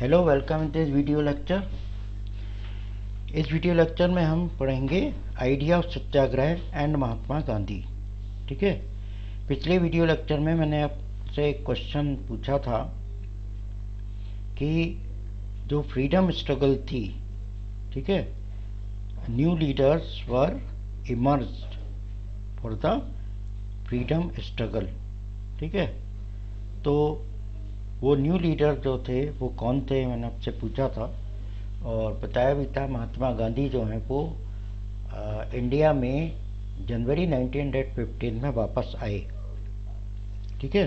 Hello, welcome in this video lecture. इस video lecture में हम पढ़ेंगे idea of Satyagraha and Mahatma Gandhi. ठीक है। पिछले वीडियो लेक्चर में मैंने आपसे एक क्वेश्चन पूछा था कि जो फ्रीडम स्ट्रगल थी, ठीक है, new leaders were emerged for the freedom struggle. ठीक है। तो वो न्यू लीडर जो थे वो कौन थे, मैंने आपसे पूछा था और बताया भी था। महात्मा गांधी जो हैं वो इंडिया में जनवरी 1915 में वापस आए। ठीक है।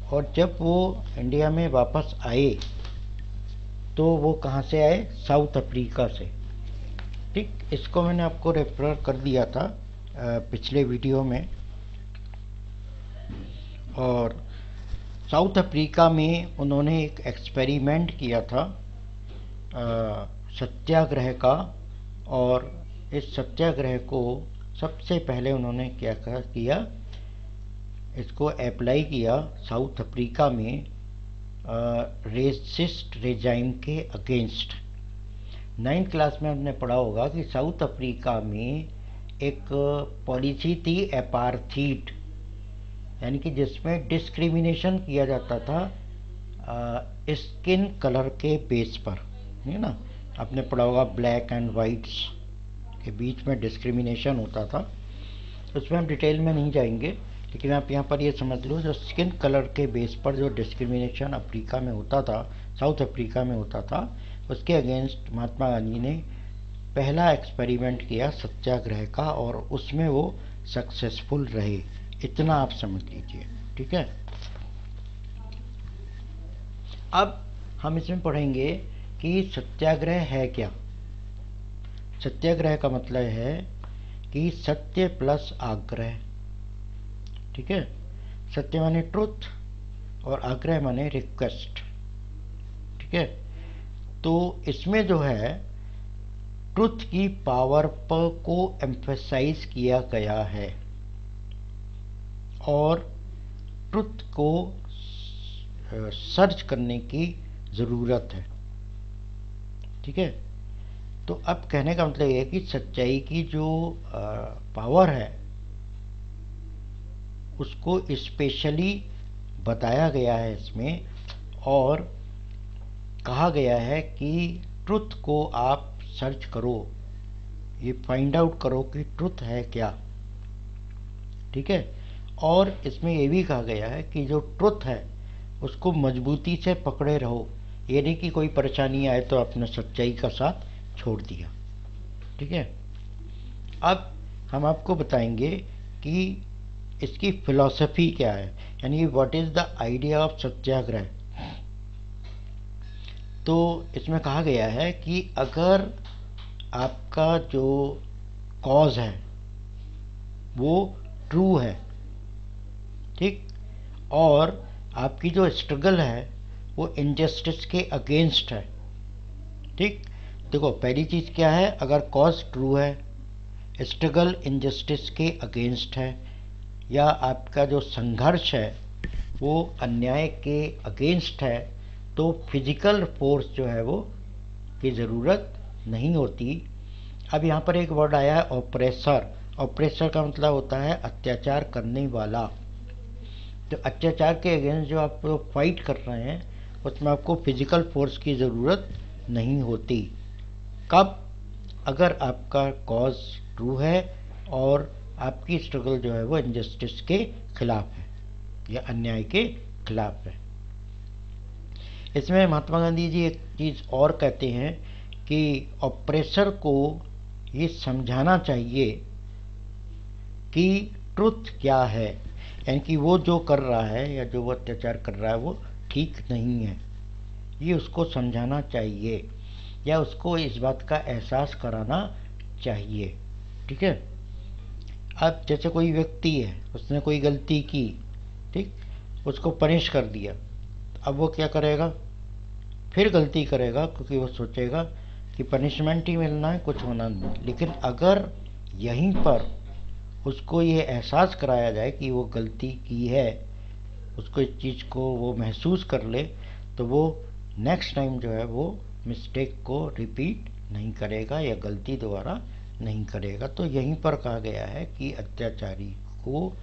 और जब वो इंडिया में वापस आए तो वो कहाँ से आए? साउथ अफ्रीका से। ठीक, इसको मैंने आपको रेफर कर दिया था पिछले वीडियो में। और साउथ अफ्रीका में उन्होंने एक एक्सपेरिमेंट किया था सत्याग्रह का। और इस सत्याग्रह को सबसे पहले उन्होंने क्या किया, इसको अप्लाई किया साउथ अफ्रीका में रेसिस्ट रेजाइम के अगेंस्ट। 9th क्लास में हमने पढ़ा होगा कि साउथ अफ्रीका में एक पॉलिसी थी एपार्थीड, यानी कि जिसमें डिस्क्रिमिनेशन किया जाता था स्किन कलर के बेस पर, है ना। आपने पढ़ा होगा ब्लैक एंड वाइट्स के बीच में डिस्क्रिमिनेशन होता था। उसमें हम डिटेल में नहीं जाएंगे, लेकिन आप यहाँ पर ये समझ लो, जो स्किन कलर के बेस पर जो डिस्क्रिमिनेशन अफ्रीका में होता था, साउथ अफ्रीका में होता था, उसके अगेंस्ट महात्मा गांधी ने पहला एक्सपेरिमेंट किया सत्याग्रह का, और उसमें वो सक्सेसफुल रहे। इतना आप समझ लीजिए। ठीक है। अब हम इसमें पढ़ेंगे कि सत्याग्रह है क्या। सत्याग्रह का मतलब है कि सत्य प्लस आग्रह। ठीक है। सत्य माने ट्रुथ और आग्रह माने रिक्वेस्ट। ठीक है। तो इसमें जो है ट्रुथ की पावर को एम्फेसाइज किया गया है और ट्रुथ को सर्च करने की ज़रूरत है। ठीक है। तो अब कहने का मतलब ये है कि सच्चाई की जो पावर है उसको स्पेशली बताया गया है इसमें, और कहा गया है कि ट्रुथ को आप सर्च करो, ये फाइंड आउट करो कि ट्रुथ है क्या। ठीक है। और इसमें ये भी कहा गया है कि जो ट्रुथ है उसको मजबूती से पकड़े रहो, ये नहीं कि कोई परेशानी आए तो आपने सच्चाई का साथ छोड़ दिया। ठीक है। अब हम आपको बताएंगे कि इसकी फिलॉसफी क्या है, यानी what is the idea of satyagraha. तो इसमें कहा गया है कि अगर आपका जो कॉज है वो ट्रू है, ठीक, और आपकी जो स्ट्रगल है वो इनजस्टिस के अगेंस्ट है। ठीक। देखो, पहली चीज़ क्या है, अगर कॉज ट्रू है, स्ट्रगल इनजस्टिस के अगेंस्ट है, या आपका जो संघर्ष है वो अन्याय के अगेंस्ट है, तो फिजिकल फोर्स जो है वो की ज़रूरत नहीं होती। अब यहाँ पर एक वर्ड आया है ऑपरेसर। ऑपरेसर का मतलब होता है अत्याचार करने वाला। तो अत्याचार के अगेंस्ट जो आप फाइट कर रहे हैं उसमें आपको फिजिकल फोर्स की ज़रूरत नहीं होती। कब? अगर आपका कॉज ट्रू है और आपकी स्ट्रगल जो है वो इनजस्टिस के खिलाफ है या अन्याय के खिलाफ है। इसमें महात्मा गांधी जी एक चीज़ और कहते हैं कि ऑपरेसर को ये समझाना चाहिए कि ट्रुथ क्या है, यानी कि वो जो कर रहा है या जो वो अत्याचार कर रहा है वो ठीक नहीं है, ये उसको समझाना चाहिए या उसको इस बात का एहसास कराना चाहिए। ठीक है। अब जैसे कोई व्यक्ति है, उसने कोई गलती की, ठीक, उसको पनिश कर दिया, अब वो क्या करेगा? फिर गलती करेगा, क्योंकि वो सोचेगा कि पनिशमेंट ही मिलना है, कुछ होना नहीं। लेकिन अगर यहीं पर उसको ये एहसास कराया जाए कि वो गलती की है, उसको इस चीज़ को वो महसूस कर ले, तो वो नेक्स्ट टाइम जो है वो मिस्टेक को रिपीट नहीं करेगा या गलती दोबारा नहीं करेगा। तो यहीं पर कहा गया है कि अत्याचारी को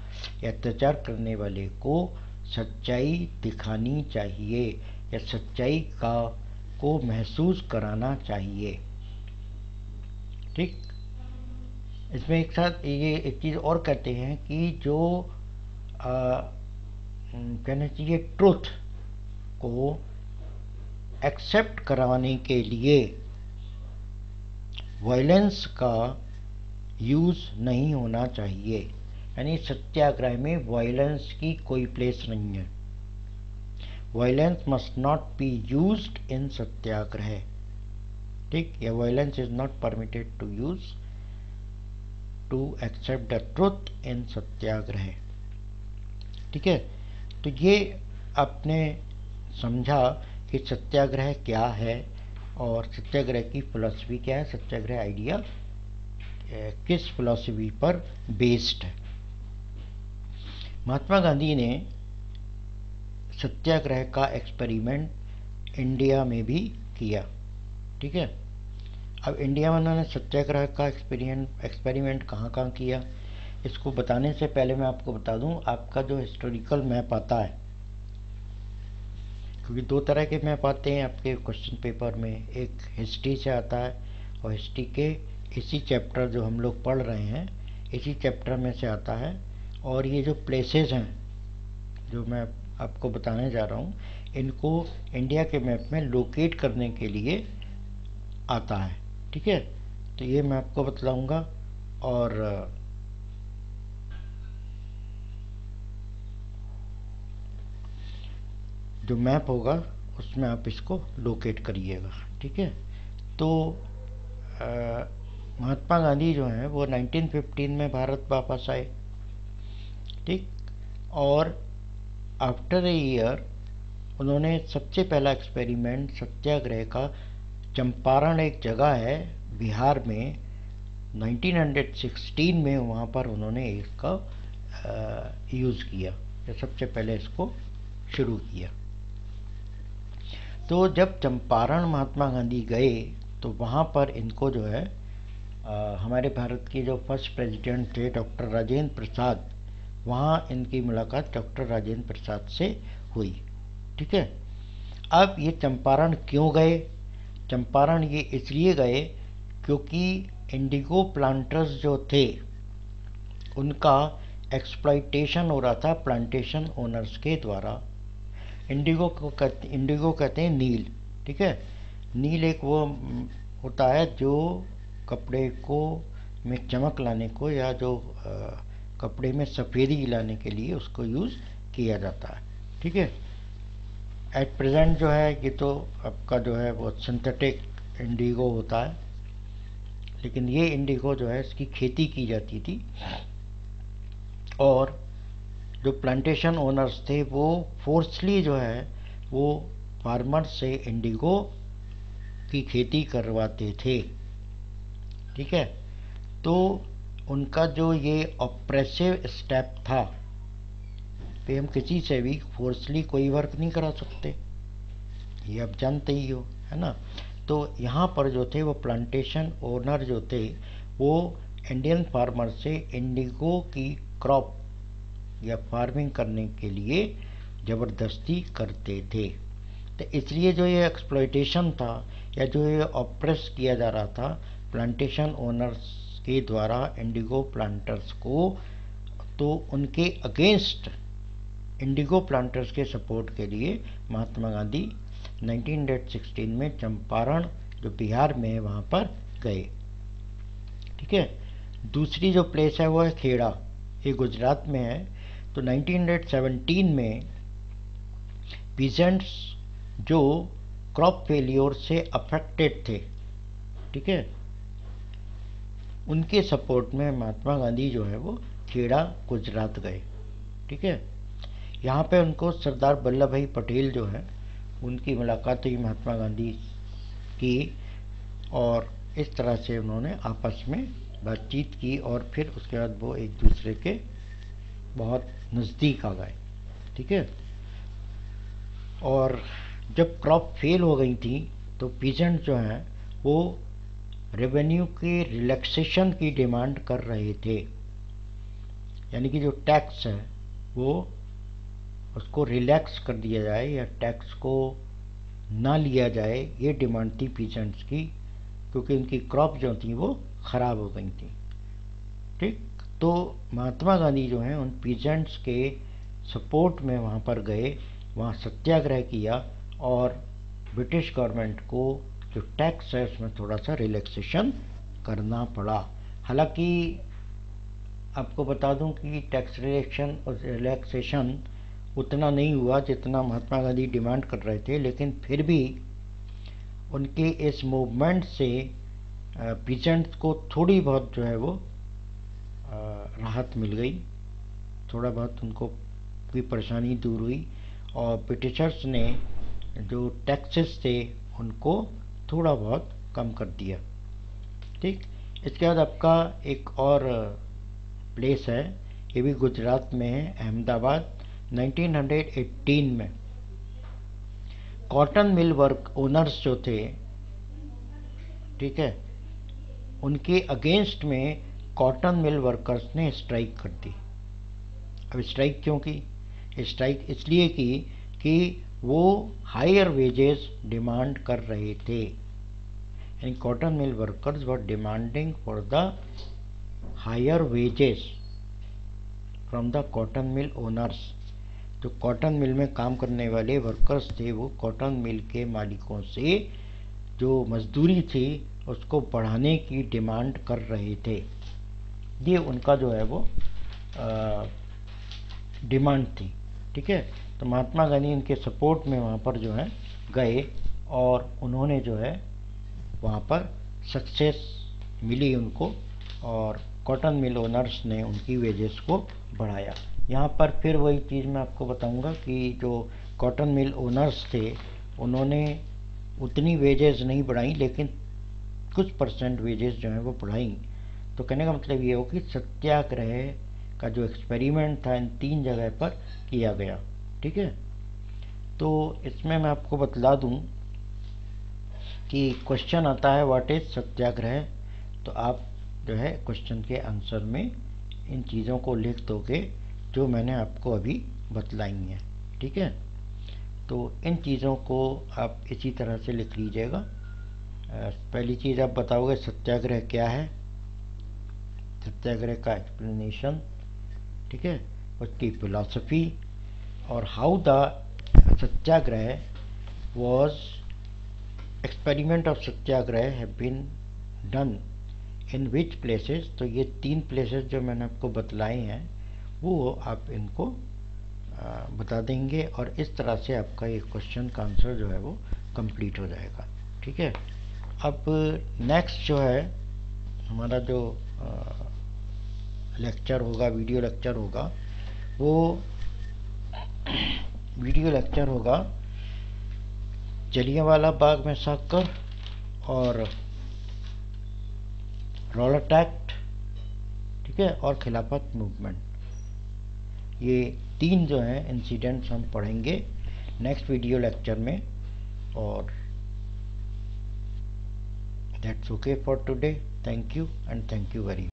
या अत्याचार करने वाले को सच्चाई दिखानी चाहिए या सच्चाई को महसूस कराना चाहिए। ठीक, इसमें एक साथ ये एक चीज़ और कहते हैं कि जो कहना चाहिए ट्रुथ को एक्सेप्ट कराने के लिए वायलेंस का यूज़ नहीं होना चाहिए। यानी सत्याग्रह में वायलेंस की कोई प्लेस नहीं है। Violence must not be used in satyagraha. ठीक, या violence is not permitted to use to accept the truth in satyagraha. ठीक है, तो ये आपने समझा कि सत्याग्रह क्या है और सत्याग्रह की फिलॉसफी क्या है, सत्याग्रह आइडिया किस फिलॉसफी पर बेस्ड है। महात्मा गांधी ने सत्याग्रह का एक्सपेरिमेंट इंडिया में भी किया। ठीक है, अब इंडिया में उन्होंने सत्याग्रह का एक्सपेरिमेंट कहाँ कहाँ किया, इसको बताने से पहले मैं आपको बता दूं, आपका जो हिस्टोरिकल मैप आता है, क्योंकि दो तरह के मैप आते हैं आपके क्वेश्चन पेपर में, एक हिस्ट्री से आता है और हिस्ट्री के इसी चैप्टर जो हम लोग पढ़ रहे हैं इसी चैप्टर में से आता है। और ये जो प्लेसेस हैं जो मैं आपको बताने जा रहा हूँ, इनको इंडिया के मैप में लोकेट करने के लिए आता है। ठीक है, तो ये मैं आपको बतलाऊंगा और जो मैप होगा उसमें आप इसको लोकेट करिएगा। ठीक है, तो महात्मा गांधी जो हैं वो 1915 में भारत वापस आए। ठीक, और आफ्टर ए ईयर उन्होंने सबसे पहला एक्सपेरिमेंट सत्याग्रह का चंपारण एक जगह है बिहार में 1916 में, वहाँ पर उन्होंने इसका यूज़ किया, सबसे पहले इसको शुरू किया। तो जब चंपारण महात्मा गांधी गए तो वहाँ पर इनको जो है हमारे भारत के जो फर्स्ट प्रेसिडेंट थे डॉक्टर राजेंद्र प्रसाद, वहाँ इनकी मुलाकात डॉक्टर राजेंद्र प्रसाद से हुई। ठीक है, अब ये चंपारण क्यों गए? चंपारण ये इसलिए गए क्योंकि इंडिगो प्लांटर्स जो थे उनका एक्सप्लॉइटेशन हो रहा था प्लांटेशन ओनर्स के द्वारा। इंडिगो कहते हैं नील। ठीक है, नील एक वो होता है जो कपड़े को में चमक लाने को या जो कपड़े में सफ़ेदी लाने के लिए उसको यूज़ किया जाता है। ठीक है, एट प्रेजेंट जो है ये तो आपका जो है वो सिंथेटिक इंडिगो होता है, लेकिन ये इंडिगो जो है इसकी खेती की जाती थी और जो प्लांटेशन ओनर्स थे वो फोर्सली जो है वो फार्मर से इंडिगो की खेती करवाते थे। ठीक है, तो उनका जो ये ऑप्रेसिव स्टेप था कि हम किसी से भी फोर्सली कोई वर्क नहीं करा सकते, ये आप जानते ही हो, है ना। तो यहाँ पर जो थे वो प्लांटेशन ओनर जो थे वो इंडियन फार्मर से इंडिगो की क्रॉप या फार्मिंग करने के लिए ज़बरदस्ती करते थे। तो इसलिए जो ये एक्सप्लॉइटेशन था या जो ये ऑप्रेस किया जा रहा था प्लांटेशन ओनर्स के द्वारा इंडिगो प्लांटर्स को, तो उनके अगेंस्ट इंडिगो प्लांटर्स के सपोर्ट के लिए महात्मा गांधी 1916 में चंपारण जो बिहार में है वहाँ पर गए। ठीक है, दूसरी जो प्लेस है वो है खेड़ा, ये गुजरात में है। तो 1917 में पीजेंट्स जो क्रॉप फेलियर से अफेक्टेड थे, ठीक है, उनके सपोर्ट में महात्मा गांधी जो है वो खेड़ा गुजरात गए। ठीक है, यहाँ पे उनको सरदार वल्लभ भाई पटेल जो है उनकी मुलाकात हुई महात्मा गांधी की और इस तरह से उन्होंने आपस में बातचीत की और फिर उसके बाद वो एक दूसरे के बहुत नज़दीक आ गए। ठीक है, और जब क्रॉप फेल हो गई थी तो पीजेंट जो हैं वो रेवेन्यू के रिलैक्सेशन की डिमांड कर रहे थे, यानी कि जो टैक्स है वो उसको रिलैक्स कर दिया जाए या टैक्स को ना लिया जाए, ये डिमांड थी पीजेंट्स की, क्योंकि उनकी क्रॉप जो थी वो ख़राब हो गई थी। ठीक, तो महात्मा गांधी जो हैं उन पीजेंट्स के सपोर्ट में वहाँ पर गए, वहाँ सत्याग्रह किया और ब्रिटिश गवर्नमेंट को जो टैक्स है उसमें थोड़ा सा रिलैक्सेशन करना पड़ा। हालांकि आपको बता दूं कि टैक्स रिलैक्सेशन उतना नहीं हुआ जितना महात्मा गांधी डिमांड कर रहे थे, लेकिन फिर भी उनके इस मूवमेंट से पीजेंट्स को थोड़ी बहुत जो है वो राहत मिल गई, थोड़ा बहुत उनको की परेशानी दूर हुई और ब्रिटिशर्स ने जो टैक्सेस थे उनको थोड़ा बहुत कम कर दिया। ठीक, इसके बाद आपका एक और प्लेस है, ये भी गुजरात में है, अहमदाबाद। 1918 में कॉटन मिल वर्क ओनर्स जो थे, ठीक है, उनके अगेंस्ट में कॉटन मिल वर्कर्स ने स्ट्राइक कर दी। अब स्ट्राइक क्यों की? स्ट्राइक इसलिए की कि वो हायर वेजेस डिमांड कर रहे थे, यानी cotton mill workers were demanding for the higher wages from the cotton mill owners. जो कॉटन मिल में काम करने वाले वर्कर्स थे वो कॉटन मिल के मालिकों से जो मजदूरी थी उसको बढ़ाने की डिमांड कर रहे थे। ये उनका जो है वो डिमांड थी। ठीक है, तो महात्मा गांधी इनके सपोर्ट में वहाँ पर जो है गए और उन्होंने जो है वहाँ पर सक्सेस मिली उनको और कॉटन मिल ओनर्स ने उनकी वेजेस को बढ़ाया। यहाँ पर फिर वही चीज़ मैं आपको बताऊंगा कि जो कॉटन मिल ओनर्स थे उन्होंने उतनी वेजेस नहीं बढ़ाई, लेकिन कुछ परसेंट वेजेस जो हैं वो बढ़ाई। तो कहने का मतलब ये हो कि सत्याग्रह का जो एक्सपेरिमेंट था इन 3 जगह पर किया गया। ठीक है, तो इसमें मैं आपको बतला दूं कि क्वेश्चन आता है व्हाट इज सत्याग्रह, तो आप जो है क्वेश्चन के आंसर में इन चीज़ों को लिख दोगे जो मैंने आपको अभी बतलाई हैं। ठीक है, तो इन चीज़ों को आप इसी तरह से लिख लीजिएगा। पहली चीज़ आप बताओगे सत्याग्रह क्या है, सत्याग्रह का एक्सप्लेनेशन, ठीक है, उसकी फिलॉसफी और how the satyagraha was experiment of satyagraha have been done in which places. तो ये 3 प्लेसेस जो मैंने आपको बतलाए हैं वो आप इनको बता देंगे और इस तरह से आपका ये क्वेश्चन का आंसर जो है वो कंप्लीट हो जाएगा। ठीक है, अब नेक्स्ट जो है हमारा जो लेक्चर होगा, वीडियो लेक्चर होगा, वो वीडियो लेक्चर होगा जलियांवाला बाग मैसाकर और रॉलेट एक्ट, ठीक है, और खिलाफत मूवमेंट। ये 3 जो हैं इंसिडेंट्स हम पढ़ेंगे नेक्स्ट वीडियो लेक्चर में। और that's okay for today. Thank you and thank you very much.